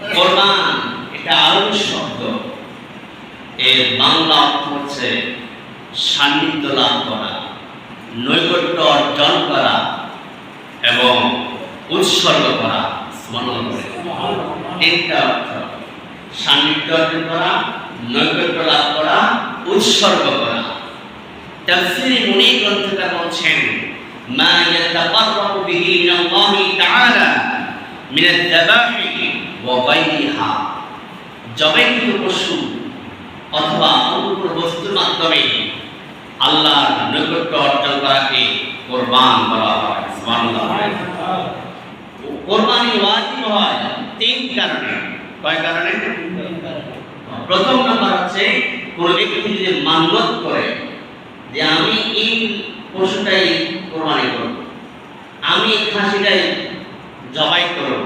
কোরবান এটা আরবি শব্দ, এর বাংলা অর্থ হচ্ছে সান্নিধ্য লাভ করা, নৈকট্য অর্জন করা এবং উৎসর্গ করা। তিনটা অর্থ: সান্নিধ্য অর্জন করা, নৈকট্য লাভ করা, উৎসর্গ করা। তাফসীরে মুনীর গ্রন্থকার বলছেন, মা ইয়াতাকাররাবু বিহি ইলাল্লাহি তাআলা মিনাদ যাবাহি ওয়া গায়রিহা, জবাইকৃত পশু অথবা অন্য বস্তুর মাধ্যমে আল্লাহর নৈকট্য অর্জন করাকে কোরবান বলা হয়। সুবহানাল্লাহ। কোরবানি ওয়াজিব হয় তিন কারণে। কয় কারণে? প্রথম নাম্বার হচ্ছে, কোন ব্যক্তি যদি মান্যত করে যে আমি এই পশুটাই কোরবানি করব, আমি এই খাসিটাই জবাই করব,